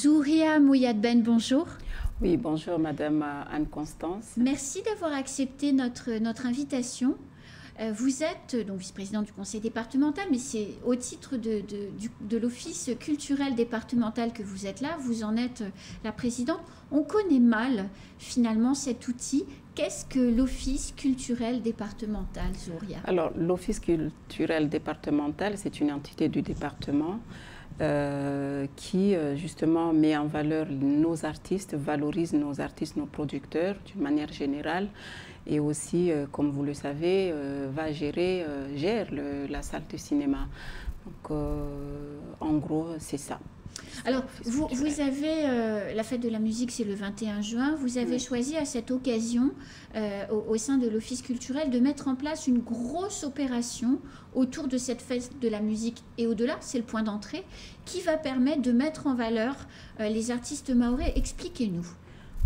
Zouria Mouyadben, bonjour. Oui, bonjour Madame Anne-Constance. Merci d'avoir accepté notre invitation. Vous êtes donc vice-présidente du conseil départemental, mais c'est au titre de l'office culturel départemental que vous êtes là. Vous en êtes la présidente. On connaît mal finalement cet outil. Qu'est-ce que l'office culturel départemental, Zouria? Alors, l'office culturel départemental, c'est une entité du département qui justement met en valeur nos artistes, valorise nos artistes, nos producteurs d'une manière générale, et aussi, comme vous le savez, gère la salle de cinéma. Donc, en gros, c'est ça. Alors, vous avez, la fête de la musique, c'est le 21 juin, vous avez choisi à cette occasion, au sein de l'Office culturel, de mettre en place une grosse opération autour de cette fête de la musique et au-delà, c'est le point d'entrée, qui va permettre de mettre en valeur les artistes mahorais. Expliquez-nous.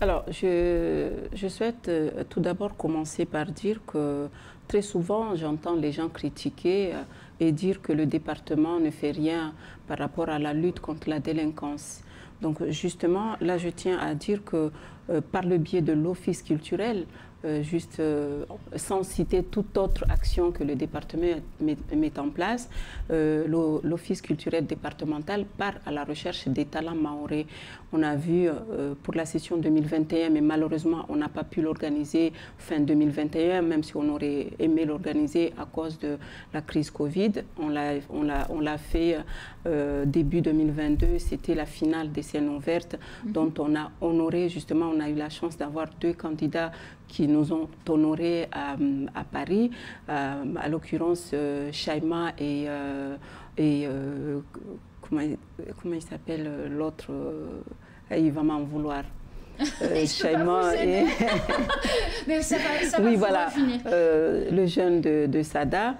Alors, je souhaite tout d'abord commencer par dire que très souvent, j'entends les gens critiquer et dire que le département ne fait rien par rapport à la lutte contre la délinquance. Donc, justement, là, je tiens à dire que par le biais de l'office culturel, sans citer toute autre action que le département met en place, l'office culturel départemental part à la recherche des talents mahorais. On a vu pour la session 2021, mais malheureusement, on n'a pas pu l'organiser fin 2021, même si on aurait aimé l'organiser à cause de la crise Covid. On l'a fait début 2022, c'était la finale des scènes ouvertes, dont on a honoré, justement, on a eu la chance d'avoir 2 candidats qui nous ont honorés à Paris, à l'occurrence Shaima et comment il s'appelle l'autre, il va m'en vouloir. Shaima et... Mais ça va oui, voilà, le jeune de Sada.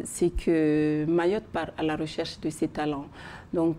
C'est que Mayotte part à la recherche de ses talents. Donc,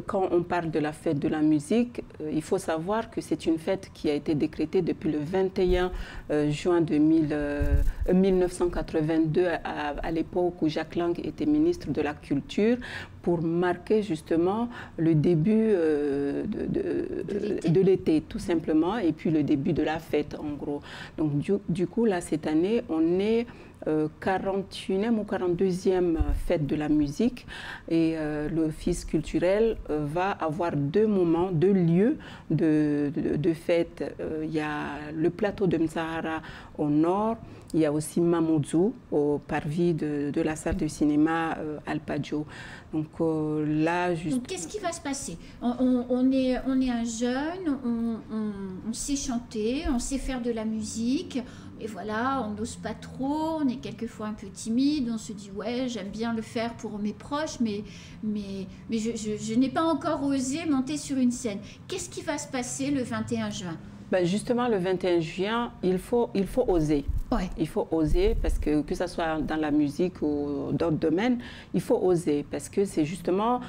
quand on parle de la fête de la musique, il faut savoir que c'est une fête qui a été décrétée depuis le 21 juin 1982, à l'époque où Jacques Lang était ministre de la Culture, pour marquer justement le début de l'été, tout simplement, et puis le début de la fête, en gros. Donc, du coup, là, cette année, on est 41e ou 42e fête de la musique, et l'office culturel va avoir 2 moments, 2 lieux de fête. Il y a le plateau de Msahara au nord, il y a aussi Mamoudzou au parvis de la salle de cinéma Alpadio. Donc là, juste... Donc qu'est-ce qui va se passer? On est un jeune, on sait chanter, on sait faire de la musique, et voilà, on n'ose pas trop, on est quelquefois un peu timide, on se dit ouais, j'aime bien le faire pour mes proches, mais je n'ai pas encore osé monter sur une scène. Qu'est-ce qui va se passer le 21 juin? Ben justement, le 21 juin, il faut oser. Ouais. Il faut oser, parce que ce soit dans la musique ou d'autres domaines, il faut oser, parce que c'est justement,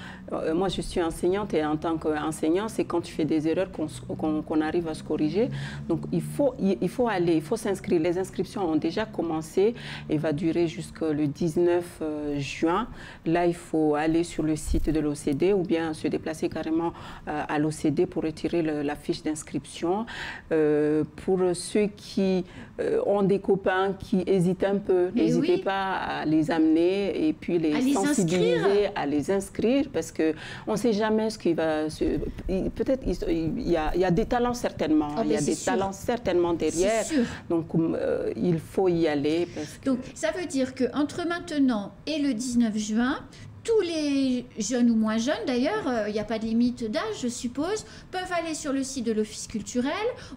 moi je suis enseignante, et en tant qu'enseignant, c'est quand tu fais des erreurs qu'on arrive à se corriger. Donc il faut aller, il faut s'inscrire. Les inscriptions ont déjà commencé et va durer jusqu'au 19 juin. Là, il faut aller sur le site de l'OCD ou bien se déplacer carrément à l'OCD pour retirer la fiche d'inscription. Pour ceux qui ont des copains qui hésitent un peu, n'hésitez pas à les amener et puis les sensibiliser, à les inscrire, parce qu'on ne sait jamais ce qui va se... Peut-être il y a des talents certainement, il y a des talents certainement derrière, donc il faut y aller. Parce que... Donc ça veut dire qu'entre maintenant et le 19 juin, tous les jeunes ou moins jeunes, d'ailleurs, il n'y a pas de limite d'âge, je suppose, peuvent aller sur le site de l'Office culturel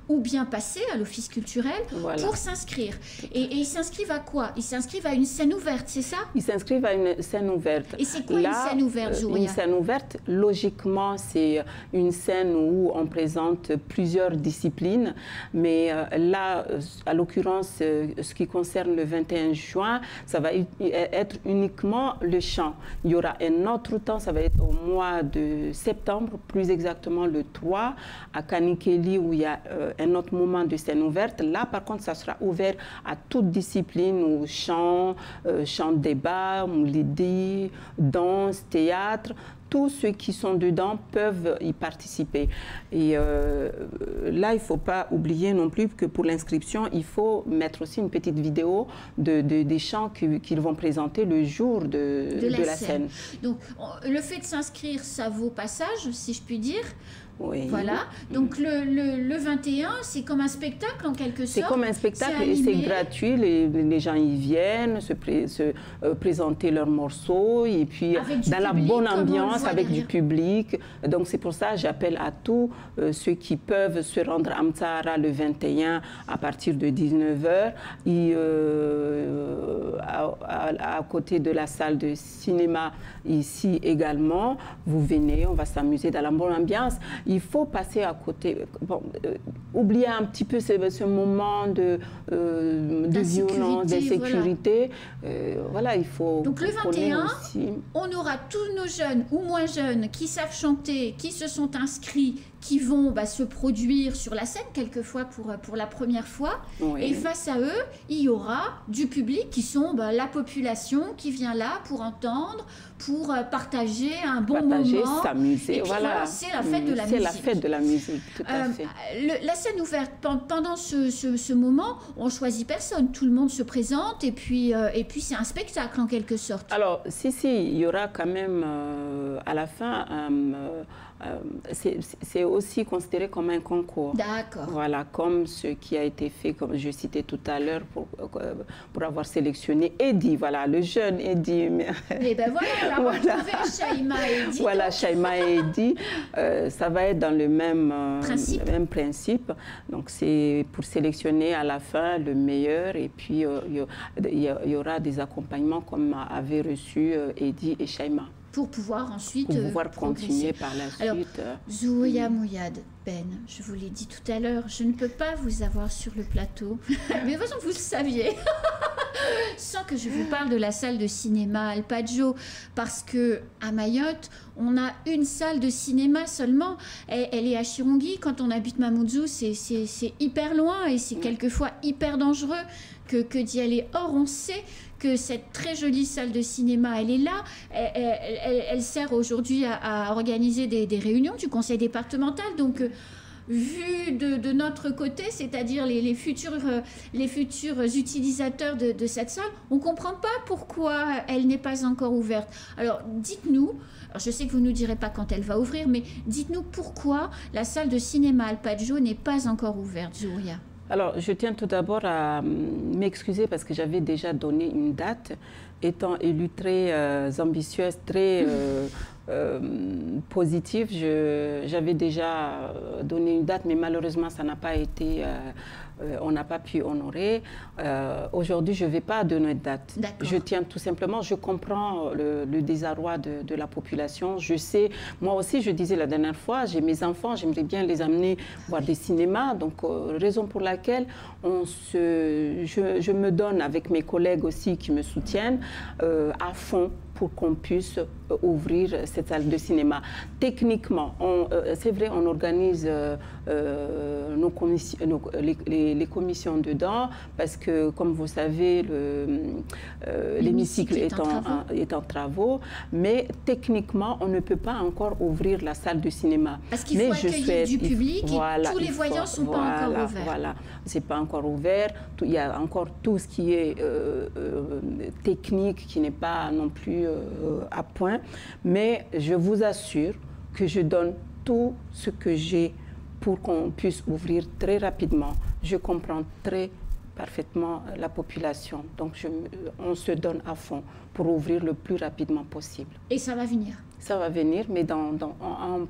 ou bien passer à l'Office culturel pour s'inscrire. Et ils s'inscrivent à quoi? Ils s'inscrivent à une scène ouverte, c'est ça? Ils s'inscrivent à une scène ouverte. Et c'est quoi une scène ouverte, Zouria? Une scène ouverte, logiquement, c'est une scène où on présente plusieurs disciplines. Mais là, à l'occurrence, ce qui concerne le 21 juin, ça va être uniquement le chant. Il y aura un autre temps, ça va être au mois de septembre, plus exactement le 3, à Kanikeli, où il y a un autre moment de scène ouverte. Là, par contre, ça sera ouvert à toute discipline, ou chant, chant débat, moulidi, danse, théâtre. tous ceux qui sont dedans peuvent y participer. Et là, il ne faut pas oublier non plus que pour l'inscription, il faut mettre aussi une petite vidéo des chants qu'ils vont présenter le jour de la scène. Donc, le fait de s'inscrire, ça vaut passage, si je puis dire. Oui. Voilà, donc le 21, c'est comme un spectacle en quelque sorte. C'est comme un spectacle et c'est gratuit, les gens y viennent se présenter leurs morceaux et puis dans la bonne ambiance avec du public. Donc c'est pour ça que j'appelle à tous ceux qui peuvent se rendre à Mtsara le 21 à partir de 19h à côté de la salle de cinéma ici également. Vous venez, on va s'amuser dans la bonne ambiance. Il faut passer à côté, oublier un petit peu ce moment de violence, d'insécurité. Voilà, il faut... Donc le 21, on aura tous nos jeunes ou moins jeunes qui savent chanter, qui se sont inscrits, qui vont se produire sur la scène quelquefois pour la première fois. Oui. Et face à eux, il y aura du public qui sont la population qui vient là pour entendre, pour partager un bon moment. S'amuser, voilà. C'est la fête de la musique. C'est la fête de la musique, tout à fait. La scène ouverte, pendant ce moment, on ne choisit personne. Tout le monde se présente et puis c'est un spectacle en quelque sorte. Alors, si, il y aura quand même à la fin... c'est aussi considéré comme un concours. D'accord. Voilà, comme ce qui a été fait, comme je citais tout à l'heure, pour avoir sélectionné Eddy, voilà, le jeune Eddy. Et ben voilà, on va retrouver Shaima et Eddy. Voilà, Shaima et Eddy, ça va être dans le même principe. Donc c'est pour sélectionner à la fin le meilleur et puis il y aura des accompagnements comme avaient reçu Eddy et Shaima. Pour pouvoir ensuite continuer par la suite. Alors, Zouria Mouyad Ben, je vous l'ai dit tout à l'heure, je ne peux pas vous avoir sur le plateau. Mais de toute façon, vous le saviez. Sans que je vous parle de la salle de cinéma Alpaggio, parce que à Mayotte, on a une salle de cinéma seulement. Elle est à Chirongui. Quand on habite Mamoudzou, c'est hyper loin et c'est quelquefois hyper dangereux que d'y aller. Or, on sait que cette très jolie salle de cinéma, elle est là. Elle sert aujourd'hui à organiser des réunions du conseil départemental. Donc, vu de notre côté, c'est-à-dire les futurs utilisateurs de cette salle, on ne comprend pas pourquoi elle n'est pas encore ouverte. Alors, dites-nous, je sais que vous ne nous direz pas quand elle va ouvrir, mais dites-nous pourquoi la salle de cinéma Alpaggio n'est pas encore ouverte, Zouria. Alors, je tiens tout d'abord à m'excuser parce que j'avais déjà donné une date, étant élue très ambitieuse, très positive. J'avais déjà donné une date, mais malheureusement, ça n'a pas été... on n'a pas pu honorer. Aujourd'hui, je ne vais pas donner de date. Je tiens tout simplement, je comprends le désarroi de la population. Je sais, moi aussi, je disais la dernière fois, j'ai mes enfants, j'aimerais bien les amener voir des cinémas. Donc, raison pour laquelle je me donne avec mes collègues aussi qui me soutiennent à fond pour qu'on puisse ouvrir cette salle de cinéma. Techniquement, c'est vrai, on organise les commissions dedans, parce que, comme vous savez, l'hémicycle est en travaux, mais techniquement, on ne peut pas encore ouvrir la salle de cinéma. Parce qu'il faut accueillir du public et tous les voyants ne sont pas encore ouverts. Voilà, c'est pas encore ouvert. Il y a encore tout ce qui est technique qui n'est pas non plus à point, mais je vous assure que je donne tout ce que j'ai pour qu'on puisse ouvrir très rapidement. Je comprends très parfaitement la population, donc on se donne à fond pour ouvrir le plus rapidement possible. Et ça va venir? Ça va venir, mais en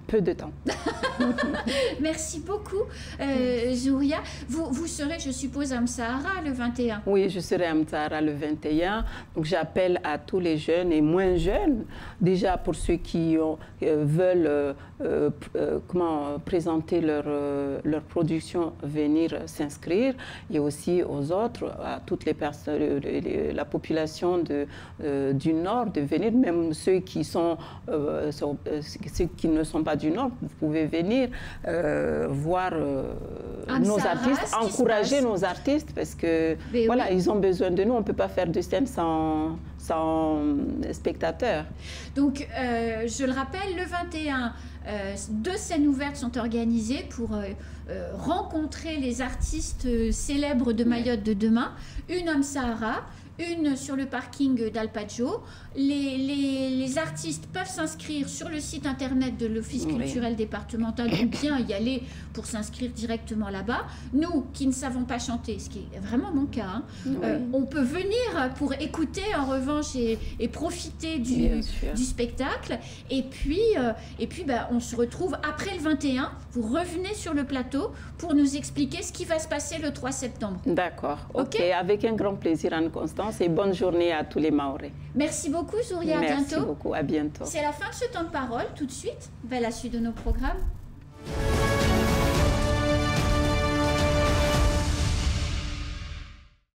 peu de temps. Merci beaucoup, Zouria. Vous serez, je suppose, à Mtsara le 21? Oui, je serai à Mtsara le 21. Donc, j'appelle à tous les jeunes et moins jeunes, déjà pour ceux qui veulent présenter leur production, venir s'inscrire, et aussi aux autres, à toutes les personnes, la population du Nord, de venir, même ceux qui sont ceux qui ne sont pas du Nord, vous pouvez venir voir nos artistes, encourager nos artistes parce que voilà, ils ont besoin de nous. On ne peut pas faire de scène sans spectateurs. Donc, je le rappelle, le 21, deux scènes ouvertes sont organisées pour rencontrer les artistes célèbres de Mayotte de demain. Une à Msahara, une sur le parking d'Alpaggio. Les artistes peuvent s'inscrire sur le site internet de l'Office culturel départemental ou bien y aller pour s'inscrire directement là-bas. Nous, qui ne savons pas chanter, ce qui est vraiment mon cas, on peut venir pour écouter en revanche et profiter du spectacle. Et puis on se retrouve après le 21. Vous revenez sur le plateau pour nous expliquer ce qui va se passer le 3 septembre. D'accord. Ok. Avec un grand plaisir, Anne-Constance, et bonne journée à tous les Mahorais. Merci beaucoup, Zouria. À bientôt. Merci beaucoup. À bientôt. C'est la fin de ce temps de parole. Tout de suite, vers la suite de nos programmes.